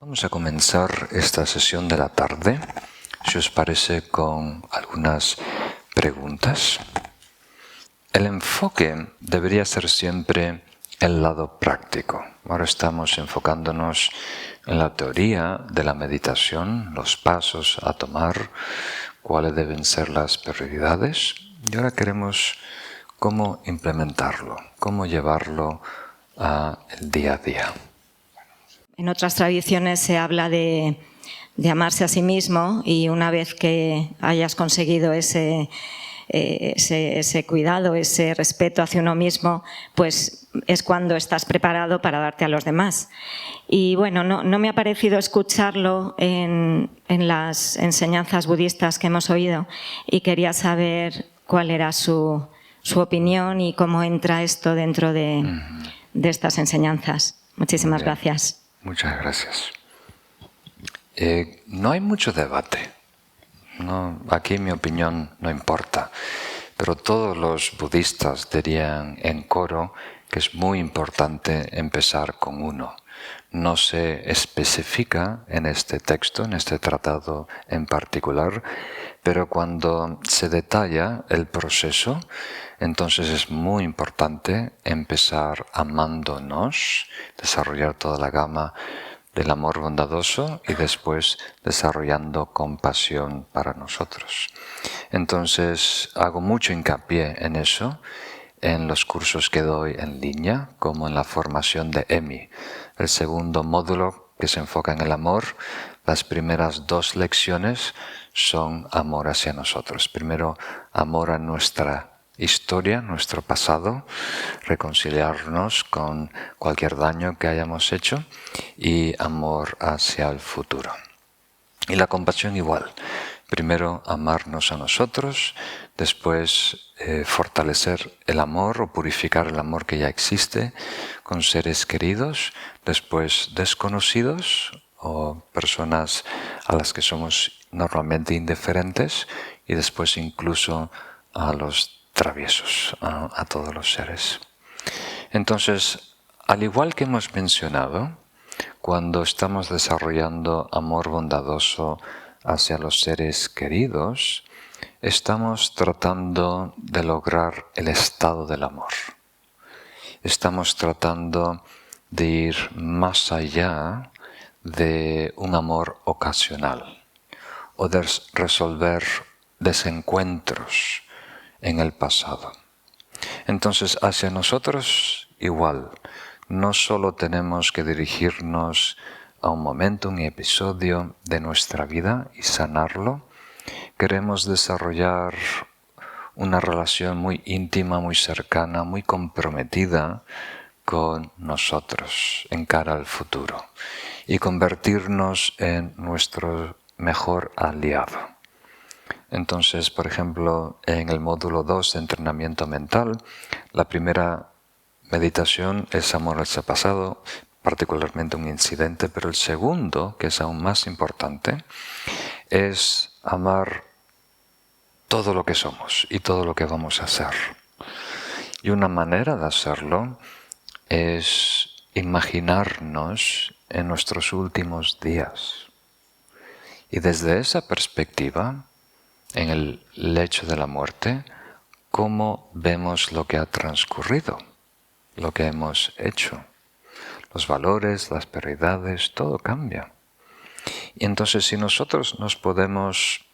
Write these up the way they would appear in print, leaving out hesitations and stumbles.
Vamos a comenzar esta sesión de la tarde, si os parece, con algunas preguntas. El enfoque debería ser siempre el lado práctico. Ahora estamos enfocándonos en la teoría de la meditación, los pasos a tomar, cuáles deben ser las prioridades. Y ahora queremos cómo implementarlo, cómo llevarlo al día a día. En otras tradiciones se habla de amarse a sí mismo, y una vez que hayas conseguido ese cuidado, ese respeto hacia uno mismo, pues es cuando estás preparado para darte a los demás. Y bueno, no me ha parecido escucharlo en las enseñanzas budistas que hemos oído, y quería saber cuál era su opinión y cómo entra esto dentro de estas enseñanzas. Muchísimas gracias. Muchas gracias. No hay mucho debate. No, aquí mi opinión no importa, pero todos los budistas dirían en coro que es muy importante empezar con uno. No se especifica en este texto, en este tratado en particular, pero cuando se detalla el proceso, entonces es muy importante empezar amándonos, desarrollar toda la gama del amor bondadoso y después desarrollando compasión para nosotros. Entonces hago mucho hincapié en eso, en los cursos que doy en línea, como en la formación de EMI, el segundo módulo que se enfoca en el amor. Las primeras 2 lecciones son amor hacia nosotros. Primero, amor a nuestra historia, nuestro pasado, reconciliarnos con cualquier daño que hayamos hecho, y amor hacia el futuro. Y la compasión igual. Primero amarnos a nosotros, después fortalecer el amor o purificar el amor que ya existe con seres queridos, después desconocidos o personas a las que somos normalmente indiferentes, y después incluso a los traviesos, a todos los seres. Entonces, al igual que hemos mencionado, cuando estamos desarrollando amor bondadoso hacia los seres queridos, estamos tratando de lograr el estado del amor. Estamos tratando de ir más allá de un amor ocasional o de resolver desencuentros en el pasado. Entonces, hacia nosotros igual, no solo tenemos que dirigirnos a un momento, un episodio de nuestra vida y sanarlo. Queremos desarrollar una relación muy íntima, muy cercana, muy comprometida con nosotros en cara al futuro y convertirnos en nuestro mejor aliado. Entonces, por ejemplo, en el módulo 2 de entrenamiento mental, la primera meditación es amor hacia el pasado, particularmente un incidente, pero el segundo, que es aún más importante, es amar todo lo que somos y todo lo que vamos a hacer. Y una manera de hacerlo es imaginarnos en nuestros últimos días. Y desde esa perspectiva, en el lecho de la muerte, cómo vemos lo que ha transcurrido, lo que hemos hecho. Los valores, las prioridades, todo cambia. Y entonces, si nosotros nos podemos,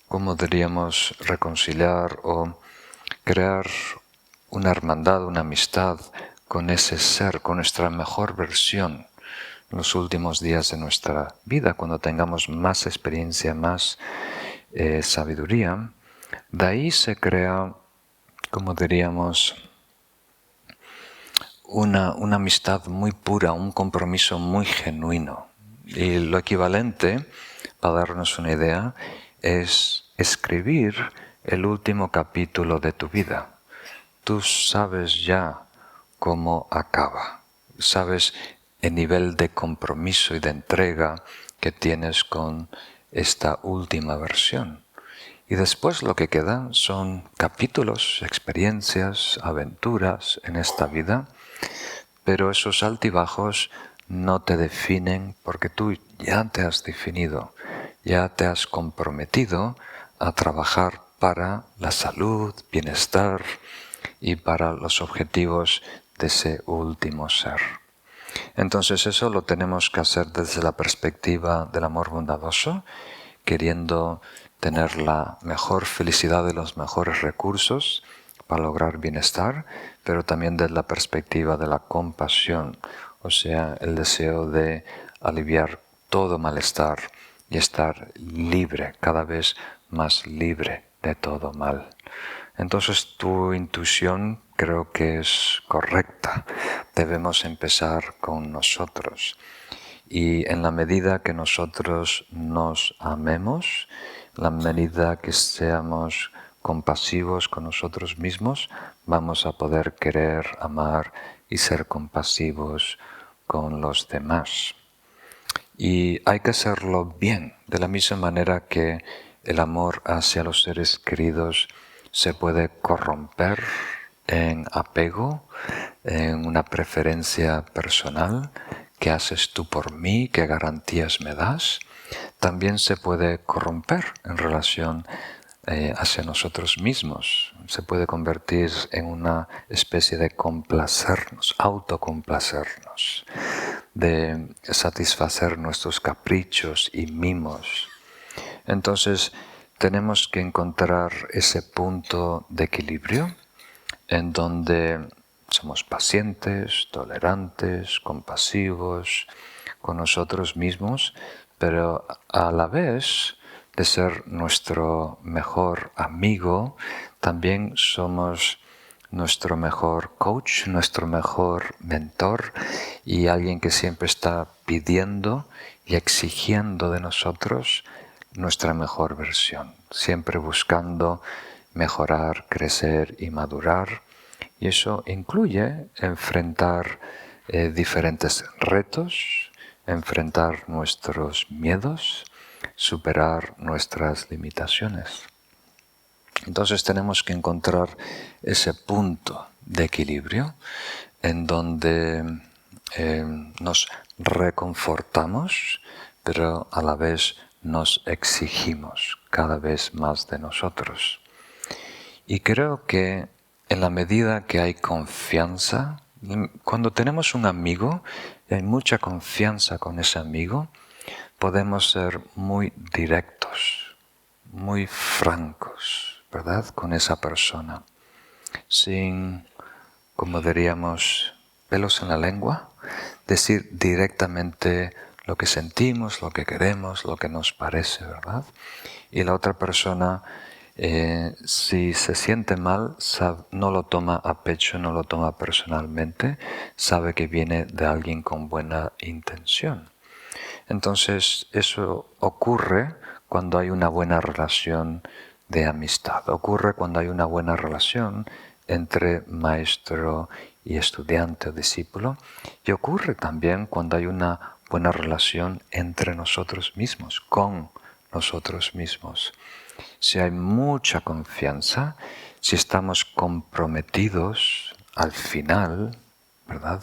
¿cómo diríamos?, reconciliar o crear una hermandad, una amistad con ese ser, con nuestra mejor versión en los últimos días de nuestra vida, cuando tengamos más experiencia, más sabiduría, de ahí se crea, como diríamos, una amistad muy pura, un compromiso muy genuino. Y lo equivalente, para darnos una idea, es escribir el último capítulo de tu vida. Tú sabes ya cómo acaba, sabes el nivel de compromiso y de entrega que tienes con esta última versión. Y después lo que queda son capítulos, experiencias, aventuras en esta vida, pero esos altibajos no te definen porque tú ya te has definido, ya te has comprometido a trabajar para la salud, bienestar y para los objetivos de ese último ser. Entonces eso lo tenemos que hacer desde la perspectiva del amor bondadoso, queriendo tener la mejor felicidad y los mejores recursos para lograr bienestar, pero también desde la perspectiva de la compasión, o sea, el deseo de aliviar todo malestar y estar libre, cada vez más libre de todo mal. Entonces tu intuición creo que es correcta. Debemos empezar con nosotros. Y en la medida que nosotros nos amemos, en la medida que seamos compasivos con nosotros mismos, vamos a poder querer, amar y ser compasivos con los demás. Y hay que hacerlo bien, de la misma manera que el amor hacia los seres queridos se puede corromper en apego, en una preferencia personal. ¿Qué haces tú por mí? ¿Qué garantías me das? También se puede corromper en relación hacia nosotros mismos. Se puede convertir en una especie de complacernos, autocomplacernos, de satisfacer nuestros caprichos y mimos. Entonces, tenemos que encontrar ese punto de equilibrio en donde somos pacientes, tolerantes, compasivos con nosotros mismos, pero a la vez de ser nuestro mejor amigo, también somos nuestro mejor coach, nuestro mejor mentor y alguien que siempre está pidiendo y exigiendo de nosotros nuestra mejor versión, siempre buscando mejorar, crecer y madurar. Y eso incluye enfrentar diferentes retos, enfrentar nuestros miedos, superar nuestras limitaciones. Entonces tenemos que encontrar ese punto de equilibrio en donde nos reconfortamos, pero a la vez nos exigimos cada vez más de nosotros. Y creo que en la medida que hay confianza, cuando tenemos un amigo y hay mucha confianza con ese amigo, podemos ser muy directos, muy francos, ¿verdad? Con esa persona, sin, como diríamos, pelos en la lengua, decir directamente lo que sentimos, lo que queremos, lo que nos parece, ¿verdad? Y la otra persona, si se siente mal, no lo toma a pecho, no lo toma personalmente, sabe que viene de alguien con buena intención. Entonces, eso ocurre cuando hay una buena relación de amistad, ocurre cuando hay una buena relación entre maestro y estudiante o discípulo, y ocurre también cuando hay una buena relación entre nosotros mismos, con nosotros mismos. Si hay mucha confianza, si estamos comprometidos al final, ¿verdad?,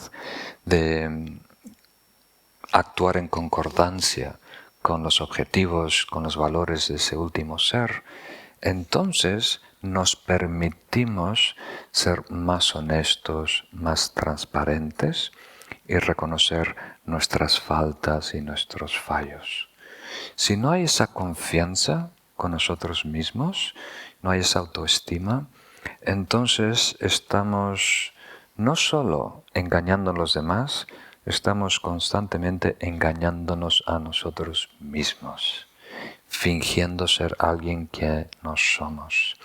de actuar en concordancia con los objetivos, con los valores de ese último ser, entonces nos permitimos ser más honestos, más transparentes y reconocer nuestras faltas y nuestros fallos. Si no hay esa confianza con nosotros mismos, no hay esa autoestima, entonces estamos no solo engañando a los demás, estamos constantemente engañándonos a nosotros mismos, fingiendo ser alguien que no somos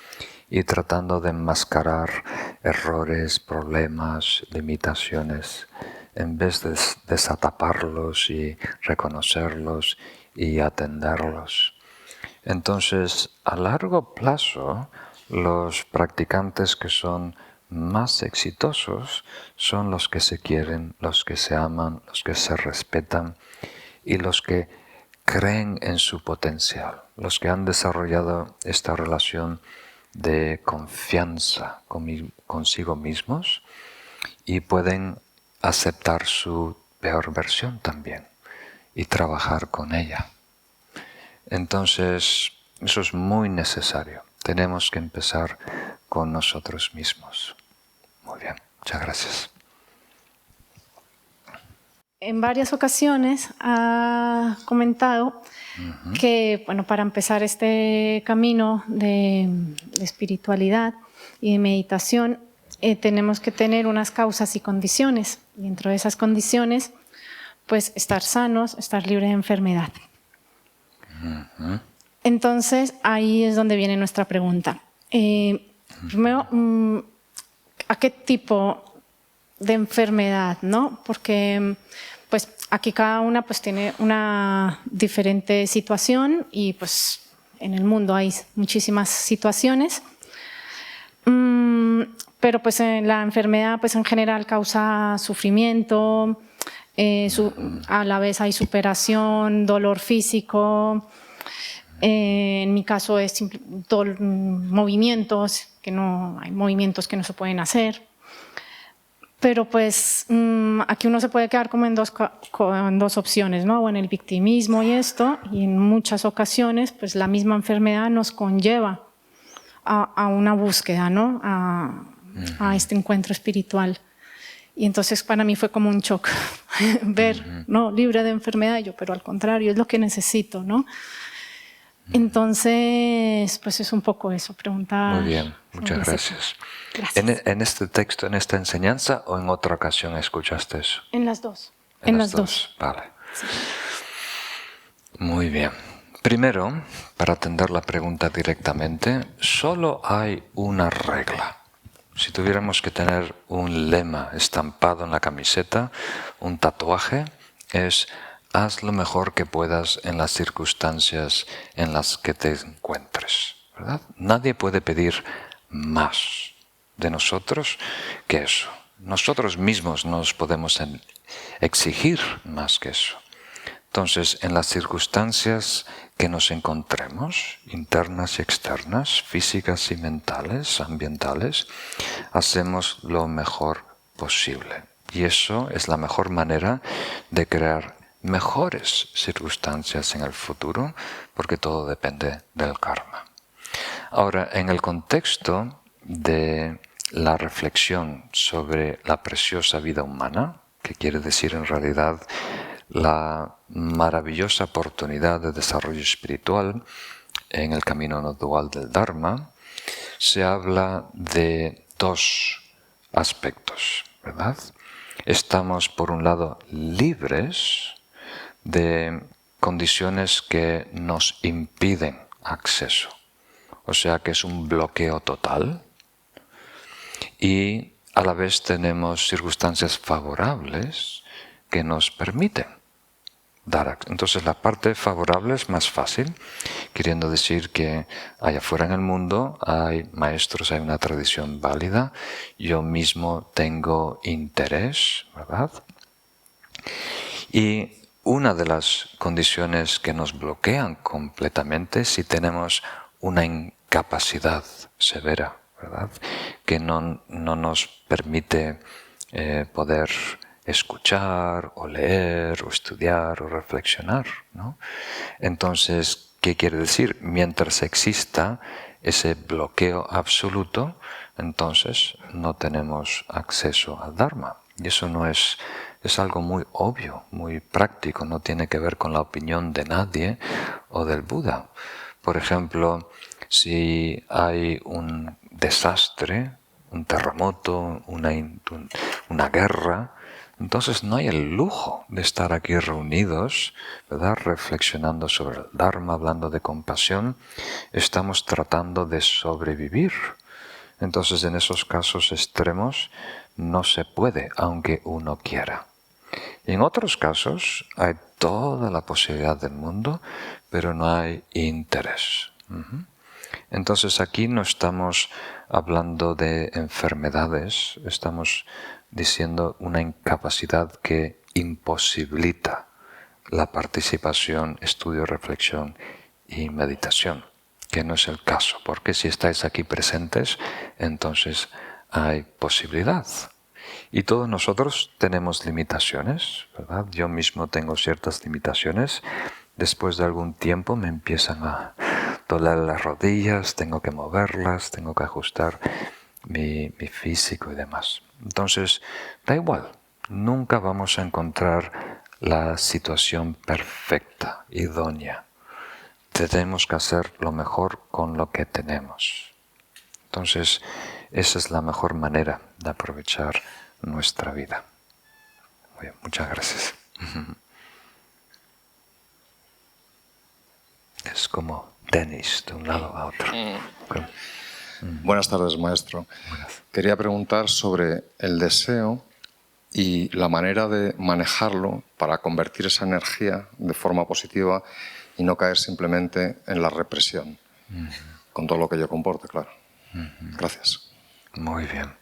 y tratando de enmascarar errores, problemas, limitaciones, en vez de desataparlos y reconocerlos y atenderlos. Entonces, a largo plazo, los practicantes que son más exitosos son los que se quieren, los que se aman, los que se respetan y los que creen en su potencial, los que han desarrollado esta relación de confianza consigo mismos y pueden aceptar su peor versión también y trabajar con ella. Entonces, eso es muy necesario. Tenemos que empezar con nosotros mismos. Muy bien, muchas gracias. En varias ocasiones ha comentado que, bueno, para empezar este camino de espiritualidad y de meditación, tenemos que tener unas causas y condiciones. Y dentro de esas condiciones, pues estar sanos, estar libres de enfermedad. Entonces, ahí es donde viene nuestra pregunta. Primero, ¿a qué tipo de enfermedad, ¿no? Porque pues aquí cada una pues tiene una diferente situación y pues en el mundo hay muchísimas situaciones, pero pues la enfermedad pues en general causa sufrimiento, a la vez hay superación, dolor físico, en mi caso es movimientos que no se pueden hacer. Pero pues aquí uno se puede quedar como en dos opciones, ¿no? O en el victimismo y esto, y en muchas ocasiones pues la misma enfermedad nos conlleva a una búsqueda, ¿no? A este encuentro espiritual. Y entonces para mí fue como un shock ver, ¿no? Libre de enfermedad, yo, pero al contrario, es lo que necesito, ¿no? Entonces, pues es un poco eso, preguntar. Muy bien, muchas gracias. Gracias. ¿En este texto, en esta enseñanza o en otra ocasión escuchaste eso? En las dos. En las dos. Vale. Sí. Muy bien. Primero, para atender la pregunta directamente, solo hay una regla. Si tuviéramos que tener un lema estampado en la camiseta, un tatuaje, es: haz lo mejor que puedas en las circunstancias en las que te encuentres, ¿verdad? Nadie puede pedir más de nosotros que eso. Nosotros mismos no nos podemos exigir más que eso. Entonces, en las circunstancias que nos encontremos, internas y externas, físicas y mentales, ambientales, hacemos lo mejor posible. Y eso es la mejor manera de crear mejores circunstancias en el futuro, porque todo depende del karma. Ahora, en el contexto de la reflexión sobre la preciosa vida humana, que quiere decir en realidad la maravillosa oportunidad de desarrollo espiritual en el camino no dual del Dharma, se habla de dos aspectos, ¿verdad? Estamos, por un lado, libres de condiciones que nos impiden acceso, o sea que es un bloqueo total, y a la vez tenemos circunstancias favorables que nos permiten dar acceso. Entonces la parte favorable es más fácil, queriendo decir que allá afuera en el mundo hay maestros, hay una tradición válida, yo mismo tengo interés, ¿verdad? Y una de las condiciones que nos bloquean completamente es si tenemos una incapacidad severa, ¿verdad? Que no nos permite poder escuchar o leer o estudiar o reflexionar, ¿no? Entonces, ¿qué quiere decir? Mientras exista ese bloqueo absoluto, entonces no tenemos acceso al Dharma. Y eso no es algo muy obvio, muy práctico, no tiene que ver con la opinión de nadie o del Buda. Por ejemplo, si hay un desastre, un terremoto, una guerra, entonces no hay el lujo de estar aquí reunidos, ¿verdad? Reflexionando sobre el Dharma, hablando de compasión. Estamos tratando de sobrevivir. Entonces, en esos casos extremos no se puede, aunque uno quiera. Y en otros casos hay toda la posibilidad del mundo, pero no hay interés. Entonces aquí no estamos hablando de enfermedades, estamos diciendo una incapacidad que imposibilita la participación, estudio, reflexión y meditación, que no es el caso, porque si estáis aquí presentes, entonces hay posibilidad. Y todos nosotros tenemos limitaciones, ¿verdad? Yo mismo tengo ciertas limitaciones. Después de algún tiempo me empiezan a doler las rodillas, tengo que moverlas, tengo que ajustar mi físico y demás. Entonces, da igual, nunca vamos a encontrar la situación perfecta, idónea. Tenemos que hacer lo mejor con lo que tenemos. Entonces, esa es la mejor manera de aprovechar nuestra vida. Muy bien, muchas gracias. Es como tenis de un lado a otro. Buenas tardes, maestro. Quería preguntar sobre el deseo y la manera de manejarlo para convertir esa energía de forma positiva y no caer simplemente en la represión, con todo lo que ello comporta, claro. Gracias. Muy bien.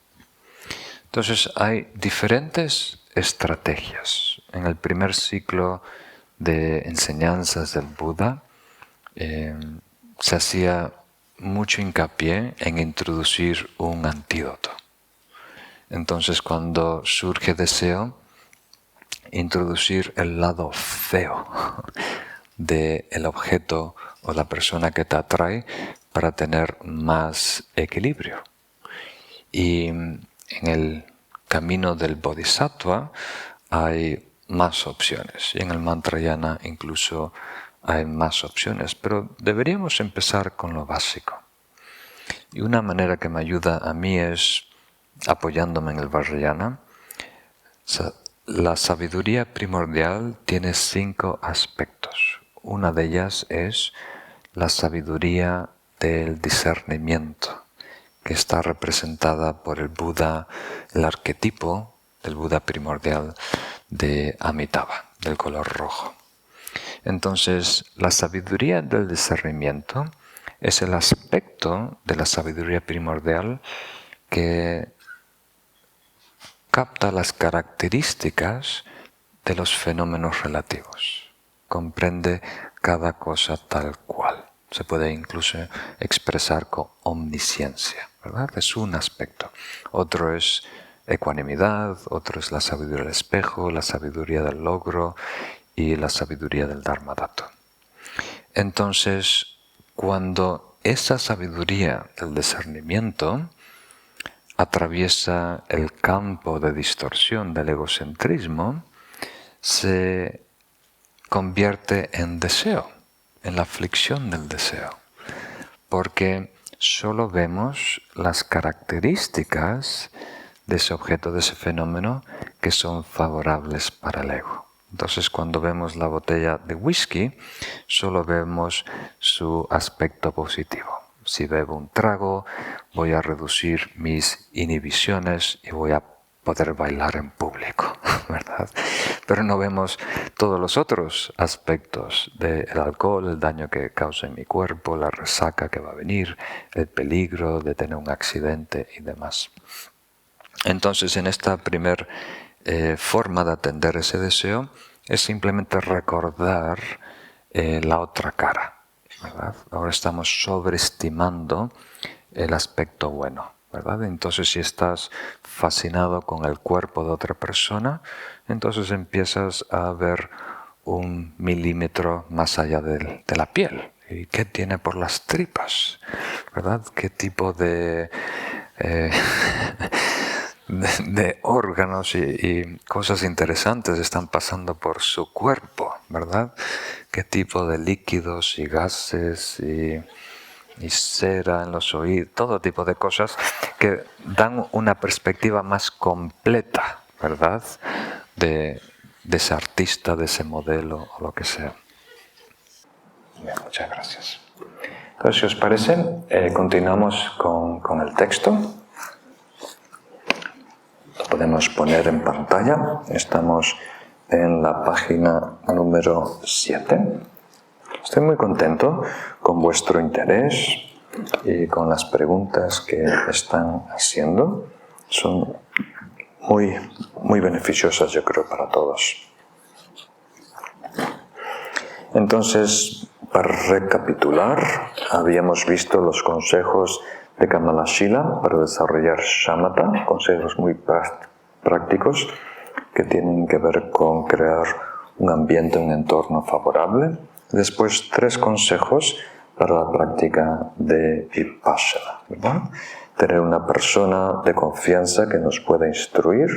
Entonces, hay diferentes estrategias. En el primer ciclo de enseñanzas del Buda, se hacía mucho hincapié en introducir un antídoto. Entonces, cuando surge deseo, introducir el lado feo del objeto o la persona que te atrae para tener más equilibrio. Y en el camino del Bodhisattva hay más opciones. Y en el Mantrayana incluso hay más opciones. Pero deberíamos empezar con lo básico. Y una manera que me ayuda a mí es, apoyándome en el Vajrayana, la sabiduría primordial tiene 5 aspectos. Una de ellas es la sabiduría del discernimiento, que está representada por el Buda, el arquetipo del Buda primordial de Amitabha, del color rojo. Entonces, la sabiduría del discernimiento es el aspecto de la sabiduría primordial que capta las características de los fenómenos relativos. Comprende cada cosa tal cual. Se puede incluso expresar con omnisciencia, ¿verdad? Es un aspecto. Otro es ecuanimidad, otro es la sabiduría del espejo, la sabiduría del logro y la sabiduría del Dharmadatta. Entonces, cuando esa sabiduría del discernimiento atraviesa el campo de distorsión del egocentrismo, se convierte en deseo, en la aflicción del deseo, porque solo vemos las características de ese objeto, de ese fenómeno, que son favorables para el ego. Entonces, cuando vemos la botella de whisky, solo vemos su aspecto positivo. Si bebo un trago, voy a reducir mis inhibiciones y voy a poder bailar en público, ¿verdad? Pero no vemos todos los otros aspectos del alcohol, el daño que causa en mi cuerpo, la resaca que va a venir, el peligro de tener un accidente y demás. Entonces, en esta primera forma de atender ese deseo es simplemente recordar la otra cara, ¿verdad? Ahora estamos sobreestimando el aspecto bueno, ¿verdad? Entonces, si estás fascinado con el cuerpo de otra persona, entonces empiezas a ver 1 milímetro más allá de la piel. ¿Y qué tiene por las tripas? ¿Verdad? ¿Qué tipo de órganos y cosas interesantes están pasando por su cuerpo, ¿verdad? ¿Qué tipo de líquidos y gases y cera en los oídos? Todo tipo de cosas que dan una perspectiva más completa, ¿verdad? De ese artista, de ese modelo o lo que sea. Bien, muchas gracias. Entonces, si os parece, continuamos con el texto. Lo podemos poner en pantalla. Estamos en la página número 7. Estoy muy contento con vuestro interés y con las preguntas que están haciendo. Son muy beneficiosas, yo creo, para todos. Entonces, para recapitular, habíamos visto los consejos de Kamalashila para desarrollar shamatha, consejos muy prácticos que tienen que ver con crear un ambiente, un entorno favorable. Después, 3 consejos para la práctica de Vipassana, ¿verdad? Tener una persona de confianza que nos pueda instruir,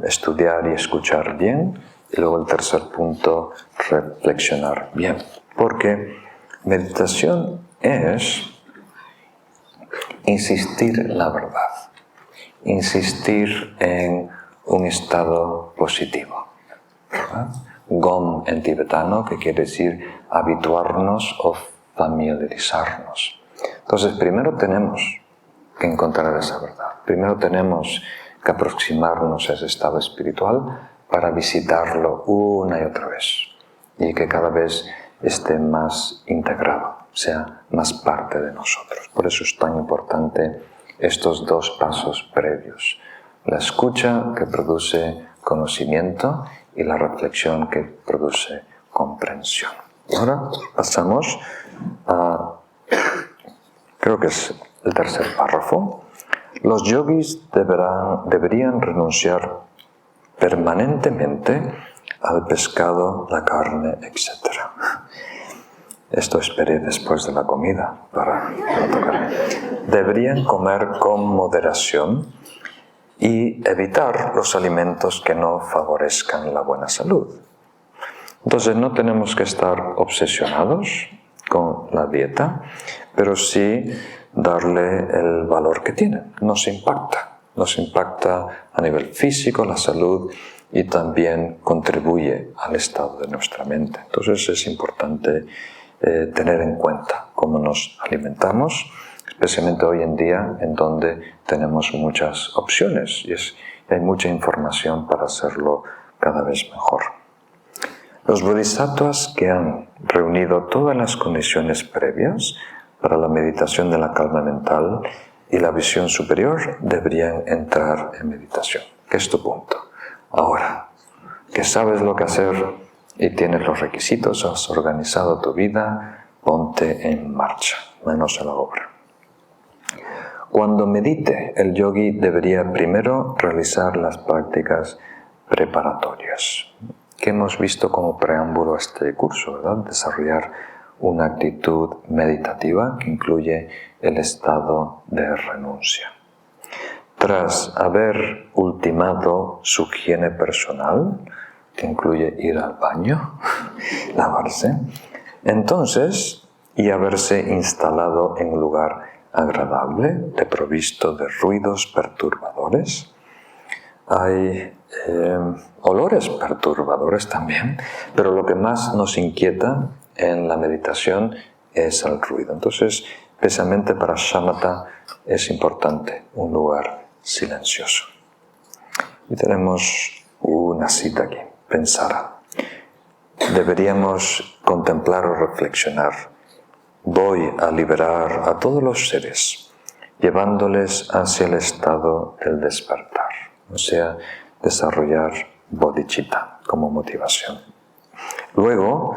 estudiar y escuchar bien. Y luego el tercer punto, reflexionar bien. Porque meditación es insistir en la verdad, insistir en un estado positivo, ¿verdad? Gom en tibetano, que quiere decir habituarnos o familiarizarnos. Entonces, primero tenemos que encontrar esa verdad. Primero tenemos que aproximarnos a ese estado espiritual para visitarlo una y otra vez y que cada vez esté más integrado, sea más parte de nosotros. Por eso es tan importante estos 2 pasos previos. La escucha, que produce conocimiento, y la reflexión, que produce comprensión. Ahora pasamos a, creo que es el tercer párrafo. Los yogis deberían renunciar permanentemente al pescado, la carne, etc. Esto esperé después de la comida para no tocar. Deberían comer con moderación y evitar los alimentos que no favorezcan la buena salud. Entonces no tenemos que estar obsesionados con la dieta, pero sí darle el valor que tiene. Nos impacta a nivel físico, la salud, y también contribuye al estado de nuestra mente. Entonces es importante tener en cuenta cómo nos alimentamos, especialmente hoy en día en donde tenemos muchas opciones y hay mucha información para hacerlo cada vez mejor. Los bodhisattvas que han reunido todas las condiciones previas para la meditación de la calma mental y la visión superior deberían entrar en meditación. ¿Qué es tu punto? Ahora que sabes lo que hacer y tienes los requisitos, has organizado tu vida, ponte en marcha, manos a la obra. Cuando medite, el yogi debería primero realizar las prácticas preparatorias, que hemos visto como preámbulo a este curso, ¿verdad? Desarrollar una actitud meditativa que incluye el estado de renuncia. Tras haber ultimado su higiene personal, que incluye ir al baño, lavarse, entonces, y haberse instalado en un lugar agradable, desprovisto de ruidos perturbadores. Hay olores perturbadores también, pero lo que más nos inquieta en la meditación es el ruido. Entonces, especialmente para shamatha es importante un lugar silencioso. Y tenemos una cita aquí. Pensar. Deberíamos contemplar o reflexionar. Voy a liberar a todos los seres, llevándoles hacia el estado del despertar, o sea, desarrollar bodhicitta como motivación. Luego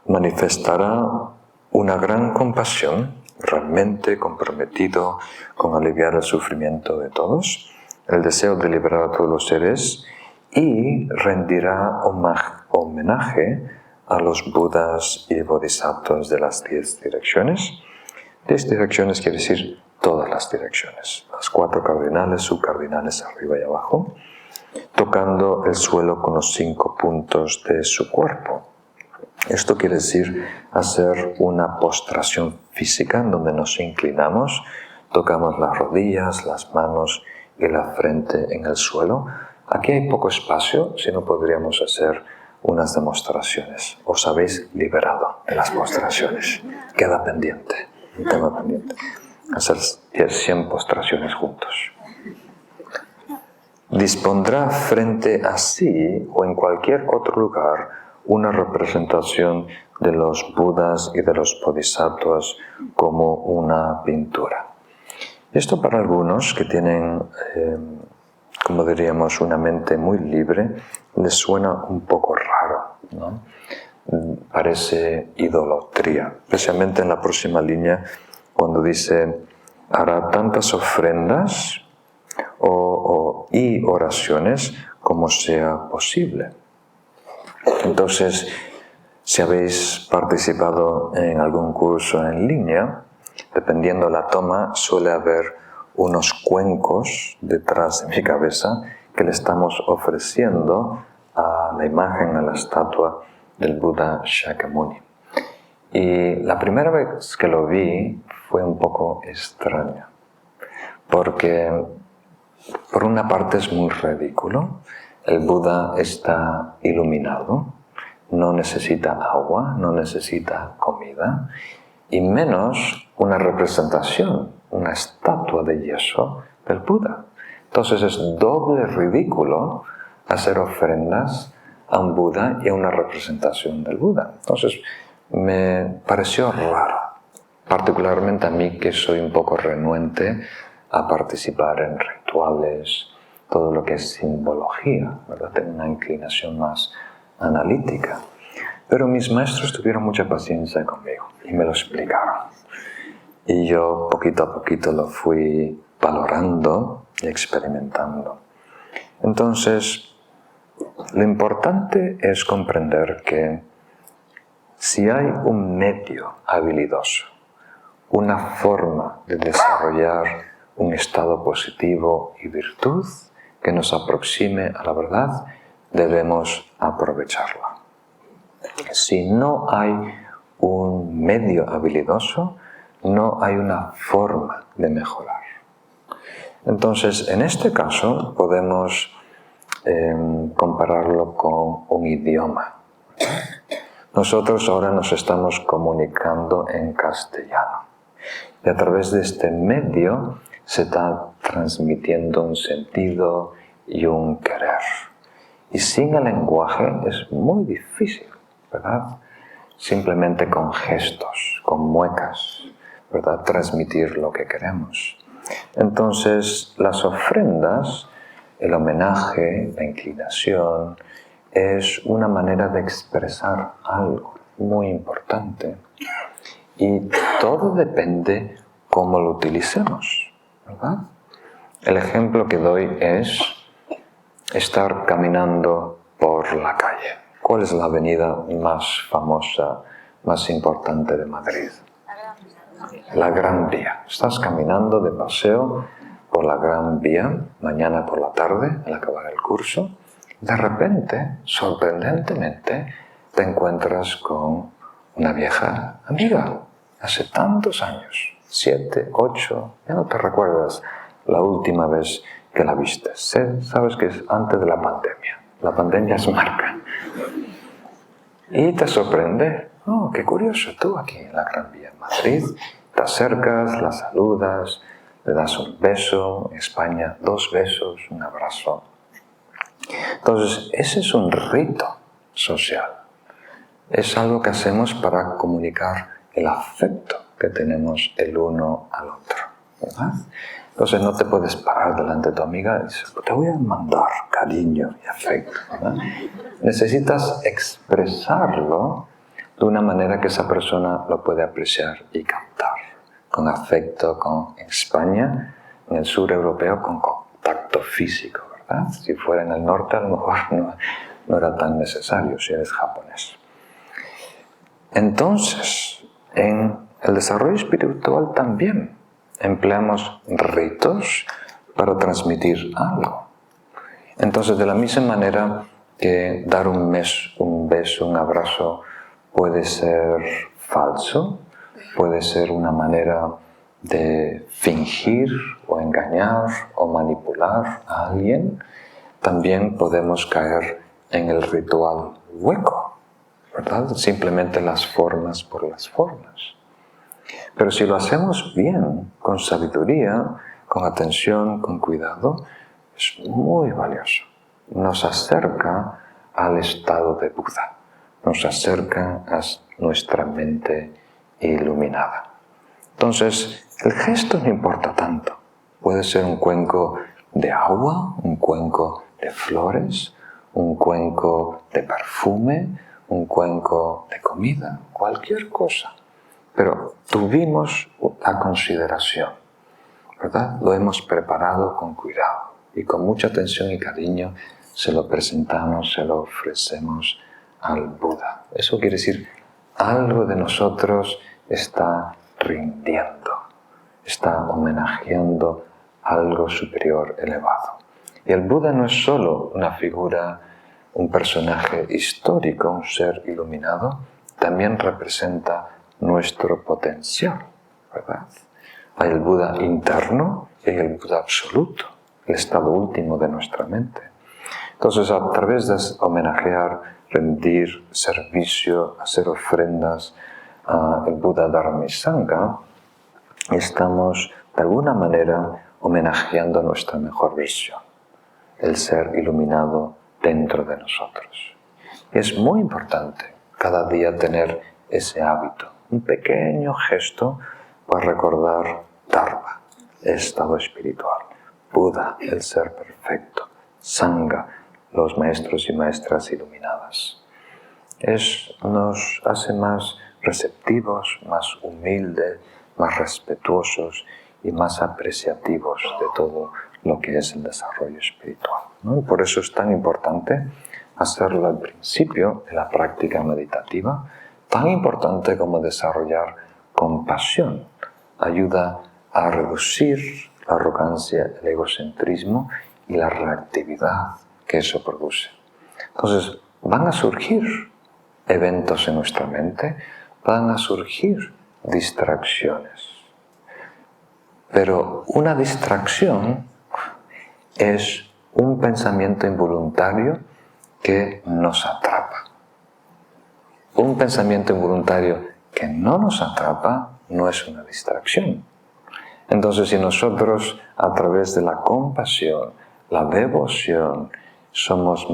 manifestará una gran compasión, realmente comprometido con aliviar el sufrimiento de todos, el deseo de liberar a todos los seres, y rendirá homenaje a los budas y bodhisattvas de las 10 direcciones. 10 direcciones quiere decir todas las direcciones, las 4 cardinales, subcardinales arriba y abajo, tocando el suelo con los 5 puntos de su cuerpo. Esto quiere decir hacer una postración física en donde nos inclinamos, tocamos las rodillas, las manos y la frente en el suelo. Aquí hay poco espacio, si no podríamos hacer unas demostraciones. Os habéis liberado de las postraciones. Queda pendiente, un tema pendiente. Hacer 100 postraciones juntos. Dispondrá frente a sí o en cualquier otro lugar una representación de los budas y de los bodhisattvas como una pintura. Esto para algunos que tienen como diríamos, una mente muy libre, les suena un poco raro, ¿no? Parece idolatría, especialmente en la próxima línea, cuando dice, hará tantas ofrendas y oraciones como sea posible. Entonces, si habéis participado en algún curso en línea, dependiendo de la toma, suele haber unos cuencos detrás de mi cabeza que le estamos ofreciendo a la imagen, a la estatua del Buda Shakyamuni. Y la primera vez que lo vi fue un poco extraño, porque por una parte es muy ridículo. El Buda está iluminado, no necesita agua, no necesita comida, y menos una representación, una estatua de yeso del Buda. Entonces es doble ridículo hacer ofrendas a un Buda y a una representación del Buda. Entonces me pareció raro, particularmente a mí que soy un poco renuente a participar en rituales, todo lo que es simbología, ¿verdad? Tengo una inclinación más analítica. Pero mis maestros tuvieron mucha paciencia conmigo y me lo explicaron. Y yo poquito a poquito lo fui valorando y experimentando. Entonces, lo importante es comprender que si hay un medio habilidoso, una forma de desarrollar un estado positivo y virtud que nos aproxime a la verdad, debemos aprovecharla. Si no hay un medio habilidoso, no hay una forma de mejorar. Entonces, en este caso, podemos compararlo con un idioma. Nosotros ahora nos estamos comunicando en castellano. Y a través de este medio se está transmitiendo un sentido y un querer. Y sin el lenguaje es muy difícil, ¿verdad? Simplemente con gestos, con muecas, ¿verdad? Transmitir lo que queremos. Entonces, las ofrendas, el homenaje, la inclinación, es una manera de expresar algo muy importante. Y todo depende cómo lo utilicemos, ¿verdad? El ejemplo que doy es estar caminando por la calle. ¿Cuál es la avenida más famosa, más importante de Madrid? La Gran Vía. Estás caminando de paseo por la Gran Vía, mañana por la tarde, al acabar el curso. De repente, sorprendentemente, te encuentras con una vieja amiga. Hace tantos años, 7, 8, ya no te recuerdas la última vez que la viste. Sabes que es antes de la pandemia. La pandemia es marca. Y te sorprende. Oh, qué curioso, tú aquí en la Gran Vía en Madrid. Te acercas, la saludas, le das un beso. En España, 2 besos, un abrazo. Entonces, ese es un rito social. Es algo que hacemos para comunicar el afecto que tenemos el uno al otro, ¿verdad? Entonces no te puedes parar delante de tu amiga y decir, te voy a mandar cariño y afecto, ¿verdad? Necesitas expresarlo de una manera que esa persona lo puede apreciar y captar. Con afecto, en España, en el sur europeo, con contacto físico, ¿verdad? Si fuera en el norte, a lo mejor no era tan necesario si eres japonés. Entonces, en el desarrollo espiritual también empleamos ritos para transmitir algo. Entonces, de la misma manera que dar un beso, un abrazo puede ser falso, puede ser una manera de fingir o engañar o manipular a alguien, también podemos caer en el ritual hueco, ¿verdad? Simplemente las formas por las formas. Pero si lo hacemos bien, con sabiduría, con atención, con cuidado, es muy valioso. Nos acerca al estado de Buda, nos acerca a nuestra mente iluminada. Entonces, el gesto no importa tanto. Puede ser un cuenco de agua, un cuenco de flores, un cuenco de perfume, un cuenco de comida, cualquier cosa. Pero tuvimos la consideración, ¿verdad? Lo hemos preparado con cuidado. y con mucha atención y cariño se lo presentamos, se lo ofrecemos al Buda. Eso quiere decir, algo de nosotros está rindiendo, está homenajeando algo superior, elevado. Y el Buda no es solo una figura, un personaje histórico, un ser iluminado, también representa nuestro potencial, ¿verdad? Hay el Buda interno y hay el Buda absoluto, el estado último de nuestra mente. Entonces, a través de homenajear, rendir servicio, hacer ofrendas al Buda Dharma y Sangha, estamos de alguna manera homenajeando nuestra mejor versión, el ser iluminado dentro de nosotros. Y es muy importante cada día tener ese hábito, un pequeño gesto para recordar Dharma, el estado espiritual, Buda, el ser perfecto, Sangha, los maestros y maestras iluminadas. Nos hace más receptivos, más humildes, más respetuosos y más apreciativos de todo lo que es el desarrollo espiritual, ¿no? Y por eso es tan importante hacerlo al principio de la práctica meditativa, tan importante como desarrollar compasión. Ayuda a reducir la arrogancia, el egocentrismo y la reactividad que eso produce. Entonces, van a surgir eventos en nuestra mente, van a surgir distracciones. Pero una distracción es un pensamiento involuntario que nos atrapa. Un pensamiento involuntario que no nos atrapa no es una distracción. Entonces, si nosotros a través de la compasión, la devoción, somos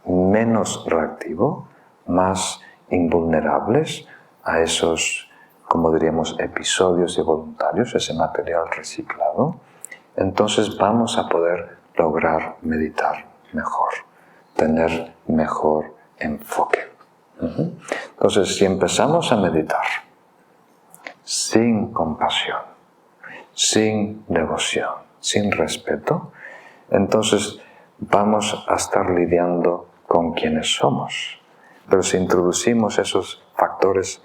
menos reactivos, más invulnerables a esos, como diríamos, episodios involuntarios, ese material reciclado, entonces vamos a poder lograr meditar mejor, tener mejor enfoque. Entonces, si empezamos a meditar sin compasión, sin devoción, sin respeto, entonces vamos a estar lidiando con quienes somos. Pero si introducimos esos factores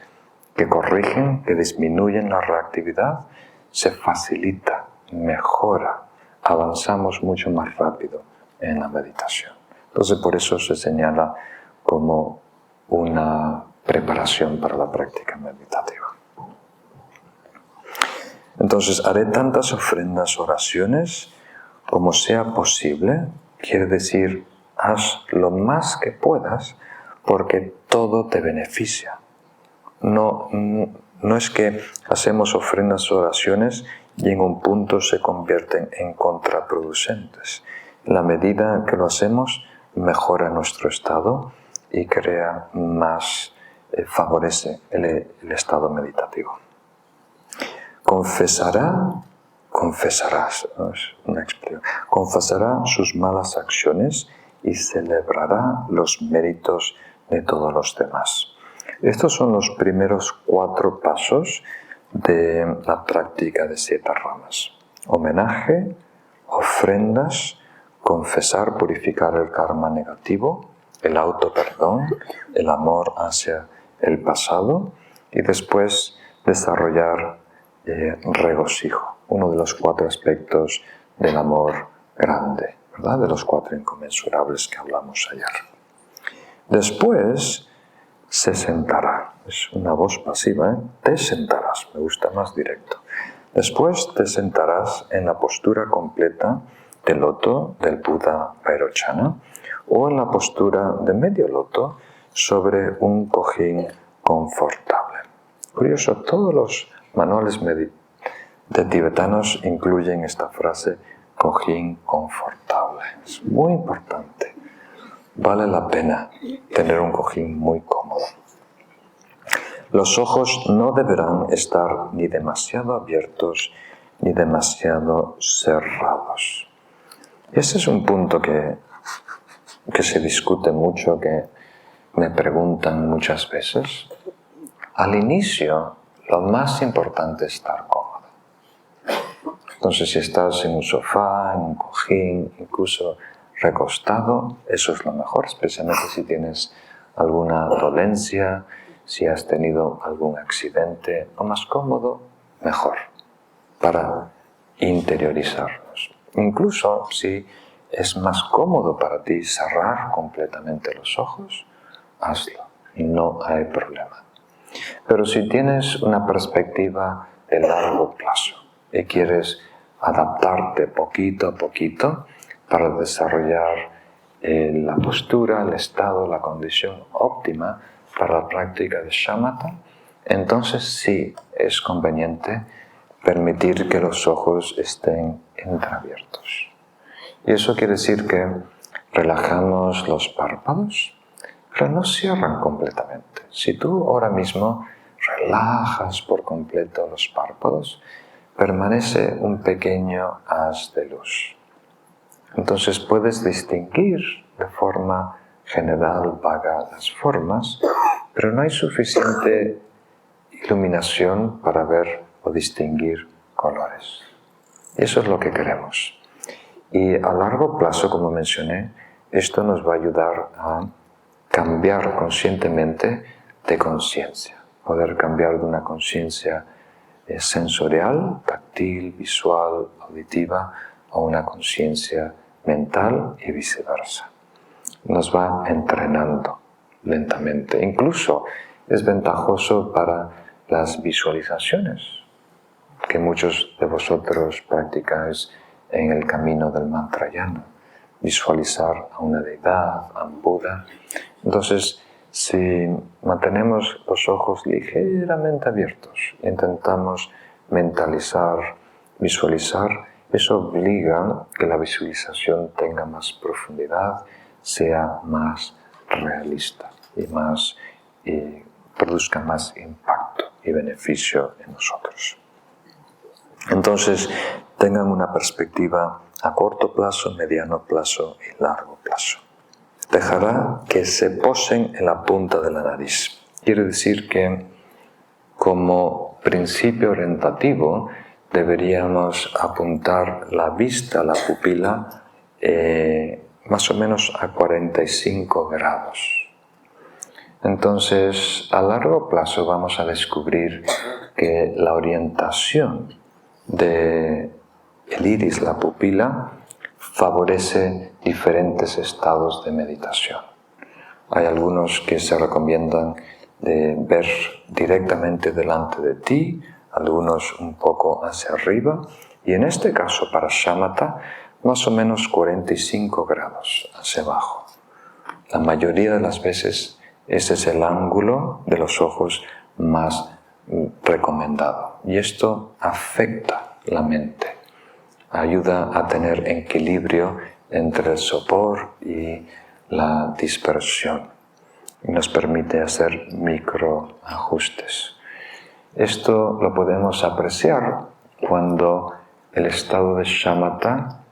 que corrigen, que disminuyen la reactividad, se facilita, mejora, avanzamos mucho más rápido en la meditación. Entonces, por eso se señala como una preparación para la práctica meditativa. Entonces, haré tantas ofrendas, oraciones, como sea posible. Quiere decir, haz lo más que puedas, porque todo te beneficia. No es que hacemos ofrendas o oraciones y en un punto se convierten en contraproducentes. En la medida que lo hacemos, mejora nuestro estado y crea más, favorece el estado meditativo. Confesarás, ¿no? Es una expresión. Confesará sus malas acciones y celebrará los méritos de todos los demás. Estos son los primeros 4 pasos de la práctica de 7 ramas. Homenaje, ofrendas, confesar, purificar el karma negativo, el autoperdón, el amor hacia el pasado y después desarrollar regocijo, uno de los 4 aspectos del amor grande, ¿verdad? De los 4 inconmensurables que hablamos ayer. Después se sentará, es una voz pasiva, te sentarás, me gusta más directo. Después te sentarás en la postura completa de loto del Buda Vairochana o en la postura de medio loto sobre un cojín confortable. Curioso, todos los manuales de tibetanos incluyen esta frase, cojín confortable. Es muy importante. Vale la pena tener un cojín muy cómodo. Los ojos no deberán estar ni demasiado abiertos ni demasiado cerrados. Ese es un punto que se discute mucho, que me preguntan muchas veces. Al inicio, lo más importante es estar cómodo. Entonces, si estás en un sofá, en un cojín, incluso recostado, eso es lo mejor, especialmente si tienes alguna dolencia, si has tenido algún accidente, lo más cómodo, mejor, para interiorizarnos. Incluso si es más cómodo para ti cerrar completamente los ojos, hazlo, no hay problema. Pero si tienes una perspectiva de largo plazo y quieres adaptarte poquito a poquito para desarrollar la postura, el estado, la condición óptima para la práctica de shamatha, entonces sí es conveniente permitir que los ojos estén entreabiertos. Y eso quiere decir que relajamos los párpados, pero no cierran completamente. Si tú ahora mismo relajas por completo los párpados, permanece un pequeño haz de luz. Entonces puedes distinguir de forma general vaga las formas, pero no hay suficiente iluminación para ver o distinguir colores. Y eso es lo que queremos. Y a largo plazo, como mencioné, esto nos va a ayudar a cambiar conscientemente de conciencia. Poder cambiar de una conciencia sensorial, táctil, visual, auditiva, a una conciencia mental y viceversa. Nos va entrenando lentamente. Incluso es ventajoso para las visualizaciones que muchos de vosotros practicáis en el camino del mantrayana. Visualizar a una deidad, a un Buda. Entonces, si mantenemos los ojos ligeramente abiertos e intentamos mentalizar, visualizar, eso obliga a que la visualización tenga más profundidad, sea más realista y produzca más impacto y beneficio en nosotros. Entonces, tengan una perspectiva a corto plazo, mediano plazo y largo plazo. Dejará que se posen en la punta de la nariz. Quiere decir que, como principio orientativo, deberíamos apuntar la vista, la pupila, más o menos a 45 grados. Entonces, a largo plazo vamos a descubrir que la orientación del iris, la pupila, favorece diferentes estados de meditación. Hay algunos que se recomiendan de ver directamente delante de ti, algunos un poco hacia arriba, y en este caso para shamatha, más o menos 45 grados hacia abajo. La mayoría de las veces ese es el ángulo de los ojos más recomendado. Y esto afecta la mente, ayuda a tener equilibrio entre el sopor y la dispersión y nos permite hacer microajustes. Esto lo podemos apreciar cuando el estado de shamatha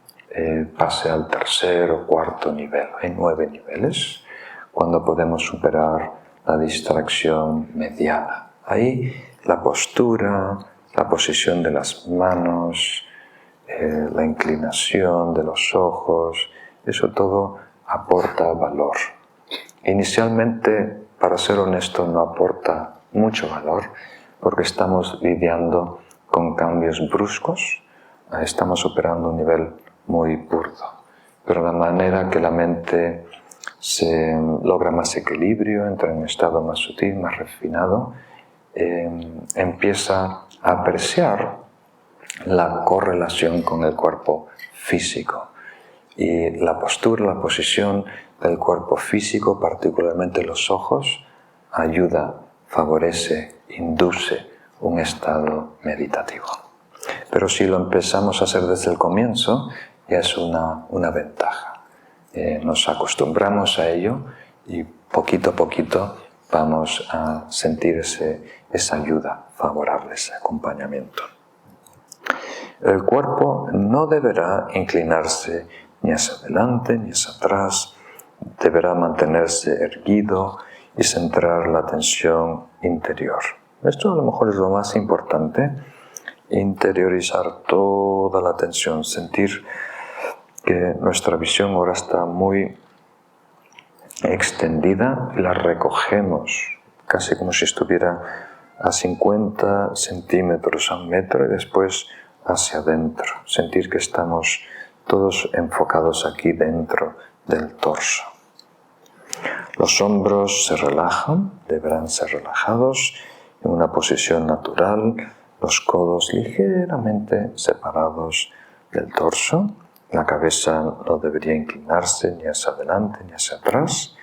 pase al tercer o cuarto nivel. Hay 9 niveles, cuando podemos superar la distracción mediana. Ahí la postura, la posición de las manos, la inclinación de los ojos, eso todo aporta valor. Inicialmente, para ser honesto, no aporta mucho valor porque estamos lidiando con cambios bruscos, estamos operando a un nivel muy burdo. Pero la manera que la mente se logra más equilibrio, entra en un estado más sutil, más refinado, empieza a apreciar la correlación con el cuerpo físico. Y la postura, la posición del cuerpo físico, particularmente los ojos, ayuda, favorece, induce un estado meditativo. Pero si lo empezamos a hacer desde el comienzo, ya es una ventaja. Nos acostumbramos a ello y poquito a poquito vamos a sentir esa ayuda favorable, ese acompañamiento. El cuerpo no deberá inclinarse ni hacia adelante ni hacia atrás, deberá mantenerse erguido y centrar la atención interior. Esto a lo mejor es lo más importante, interiorizar toda la atención, sentir que nuestra visión ahora está muy extendida y la recogemos casi como si estuviera a 50 centímetros a 1 metro y después hacia adentro. Sentir que estamos todos enfocados aquí dentro del torso. Los hombros se relajan, deberán ser relajados en una posición natural, los codos ligeramente separados del torso. La cabeza no debería inclinarse ni hacia adelante ni hacia atrás,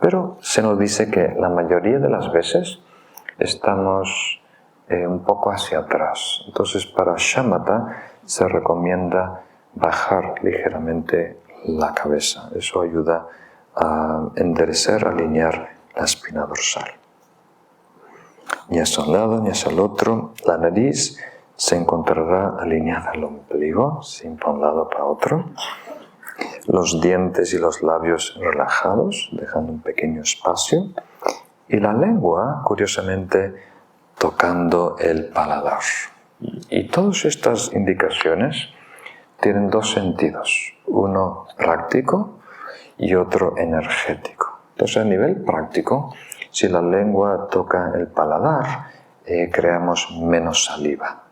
pero se nos dice que la mayoría de las veces estamos un poco hacia atrás. Entonces, para Shamatha se recomienda bajar ligeramente la cabeza. Eso ayuda a enderezar, a alinear la espina dorsal. Ni hacia un lado ni hacia el otro. La nariz se encontrará alineada al ombligo, sin para un lado para otro. Los dientes y los labios relajados, dejando un pequeño espacio. Y la lengua, curiosamente, tocando el paladar. Y todas estas indicaciones tienen 2 sentidos. Uno práctico y otro energético. Entonces, a nivel práctico, si la lengua toca el paladar, creamos menos saliva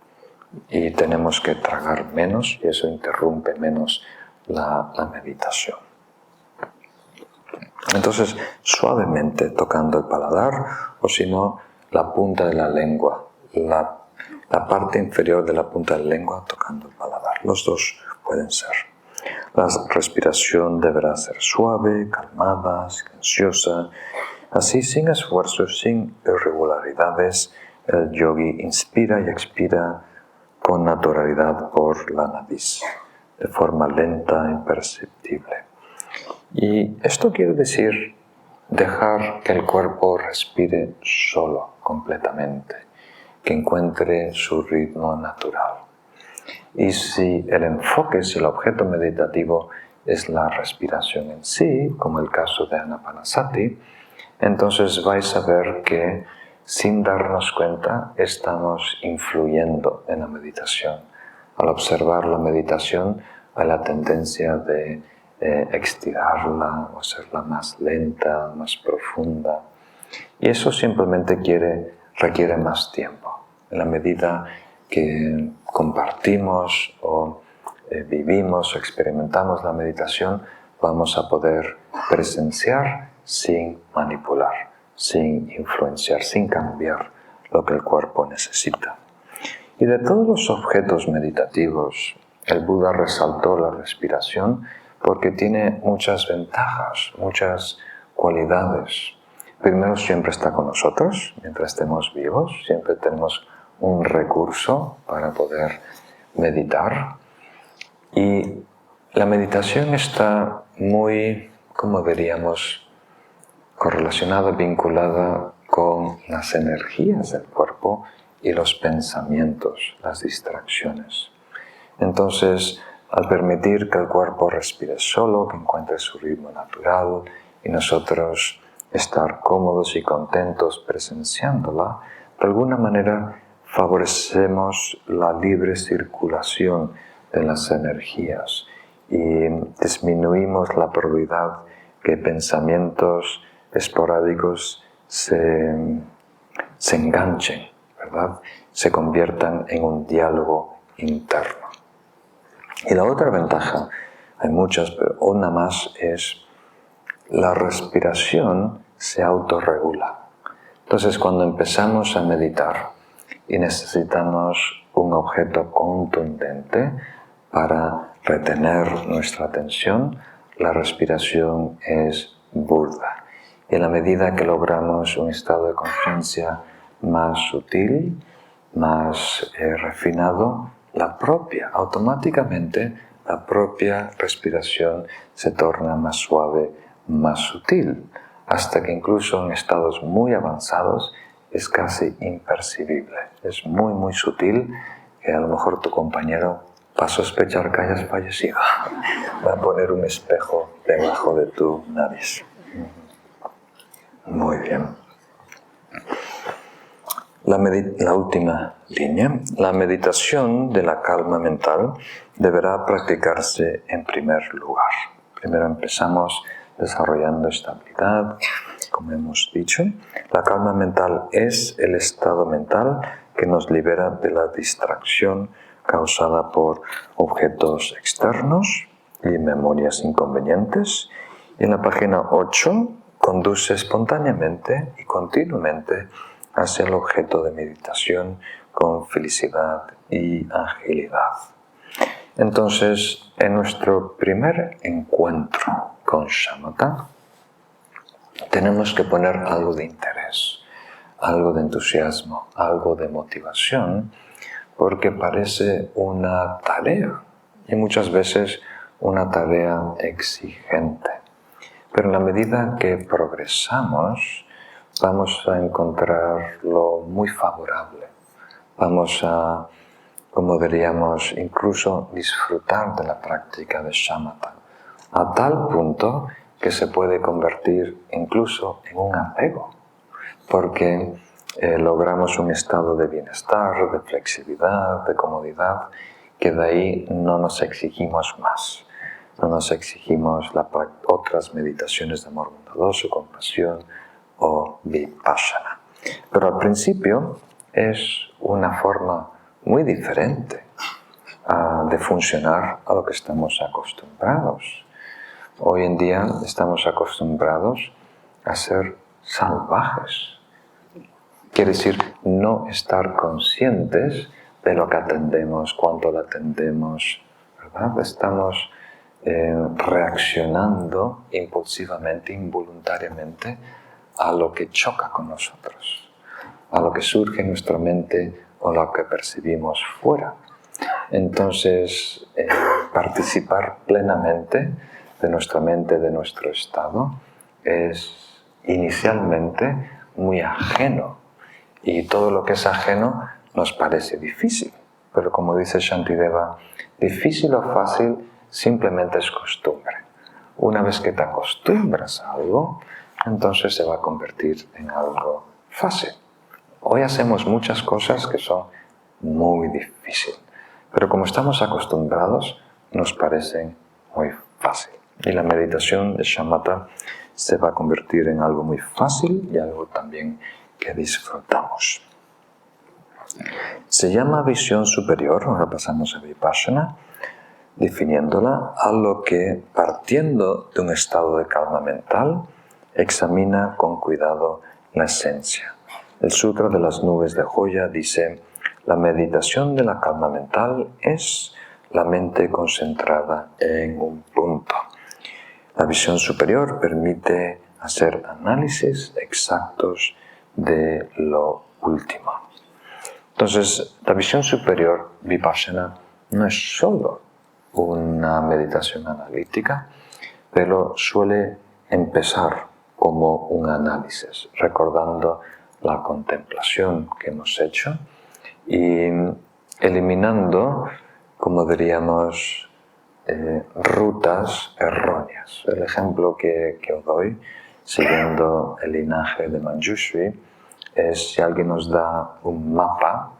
y tenemos que tragar menos y eso interrumpe menos la meditación. Entonces, suavemente tocando el paladar o si no, la punta de la lengua, la parte inferior de la punta de la lengua tocando el paladar. Los dos pueden ser. La respiración deberá ser suave, calmada, silenciosa. Así, sin esfuerzo, sin irregularidades, el yogi inspira y expira con naturalidad por la nariz, de forma lenta e imperceptible. Y esto quiere decir dejar que el cuerpo respire solo, completamente, que encuentre su ritmo natural. Y si el enfoque, si el objeto meditativo es la respiración en sí, como el caso de Anapanasati, entonces vais a ver que sin darnos cuenta estamos influyendo en la meditación. Al observar la meditación hay la tendencia de estirarla o hacerla más lenta, más profunda. Y eso simplemente requiere más tiempo. En la medida que compartimos o vivimos o experimentamos la meditación, vamos a poder presenciar sin manipular, sin influenciar, sin cambiar lo que el cuerpo necesita. Y de todos los objetos meditativos, el Buda resaltó la respiración porque tiene muchas ventajas, muchas cualidades. Primero, siempre está con nosotros, mientras estemos vivos, siempre tenemos un recurso para poder meditar. Y la meditación está muy, como diríamos, correlacionada, vinculada con las energías del cuerpo y los pensamientos, las distracciones. Entonces, al permitir que el cuerpo respire solo, que encuentre su ritmo natural y nosotros estar cómodos y contentos presenciándola, de alguna manera favorecemos la libre circulación de las energías y disminuimos la probabilidad que pensamientos esporádicos se enganchen, ¿verdad? Se conviertan en un diálogo interno. Y la otra ventaja, hay muchas, pero una más es la respiración se autorregula. Entonces, cuando empezamos a meditar y necesitamos un objeto contundente para retener nuestra atención, la respiración es burda. Y en la medida que logramos un estado de conciencia más sutil, más refinado, automáticamente la propia respiración se torna más suave, más sutil, hasta que incluso en estados muy avanzados es casi impercibible. Es muy, muy sutil que a lo mejor tu compañero va a sospechar que hayas fallecido. Va a poner un espejo debajo de tu nariz. Muy bien. La última línea. La meditación de la calma mental deberá practicarse en primer lugar. Primero empezamos desarrollando estabilidad, como hemos dicho. La calma mental es el estado mental que nos libera de la distracción causada por objetos externos y memorias inconvenientes. Y en la página 8 conduce espontáneamente y continuamente hacia el objeto de meditación con felicidad y agilidad. Entonces, en nuestro primer encuentro con shamatha, tenemos que poner algo de interés, algo de entusiasmo, algo de motivación, porque parece una tarea, y muchas veces una tarea exigente. Pero en la medida que progresamos, vamos a encontrarlo muy favorable. Vamos a, como diríamos, incluso disfrutar de la práctica de shamatha, a tal punto que se puede convertir incluso en un apego, porque logramos un estado de bienestar, de flexibilidad, de comodidad, que de ahí no nos exigimos más. No nos exigimos otras meditaciones de amor bondadoso, compasión o vipassana. Pero al principio es una forma muy diferente de funcionar a lo que estamos acostumbrados. Hoy en día estamos acostumbrados a ser salvajes. Quiere decir no estar conscientes de lo que atendemos, cuánto lo atendemos, ¿verdad? Estamos reaccionando impulsivamente, involuntariamente a lo que choca con nosotros, a lo que surge en nuestra mente o lo que percibimos fuera. Entonces, participar plenamente de nuestra mente, de nuestro estado, es inicialmente muy ajeno. Y todo lo que es ajeno nos parece difícil. Pero como dice Shantideva, difícil o fácil simplemente es costumbre. Una vez que te acostumbras a algo, entonces se va a convertir en algo fácil. Hoy hacemos muchas cosas que son muy difíciles, pero como estamos acostumbrados, nos parecen muy fáciles. Y la meditación de shamatha se va a convertir en algo muy fácil y algo también que disfrutamos. Se llama visión superior, ahora pasamos a vipassana, definiéndola a lo que, partiendo de un estado de calma mental, examina con cuidado la esencia. El Sutra de las Nubes de Joya dice: la meditación de la calma mental es la mente concentrada en un punto. La visión superior permite hacer análisis exactos de lo último. Entonces, la visión superior, vipassana, no es solo una meditación analítica, pero suele empezar como un análisis, recordando la contemplación que hemos hecho y eliminando, como diríamos, rutas erróneas. El ejemplo que os doy, siguiendo el linaje de Manjushri, es si alguien nos da un mapa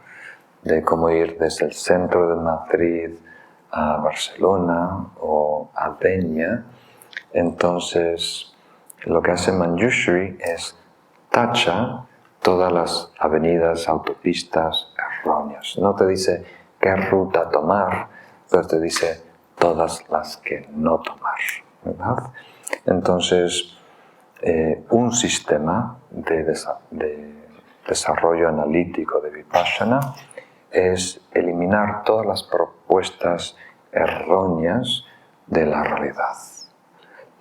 de cómo ir desde el centro de Madrid a Barcelona o a Denia, entonces lo que hace Manjushri es tacha todas las avenidas, autopistas erróneas. No te dice qué ruta tomar, pero te dice todas las que no tomar, ¿verdad? Entonces, un sistema de desarrollo analítico de vipassana es eliminar todas las propuestas erróneas de la realidad,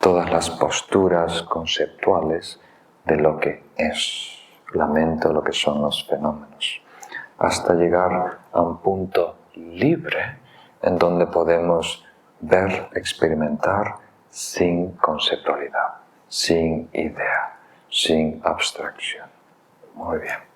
todas las posturas conceptuales de lo que es la mente o lo que son los fenómenos, hasta llegar a un punto libre en donde podemos ver, experimentar sin conceptualidad, sin idea, sin abstracción. Muy bien.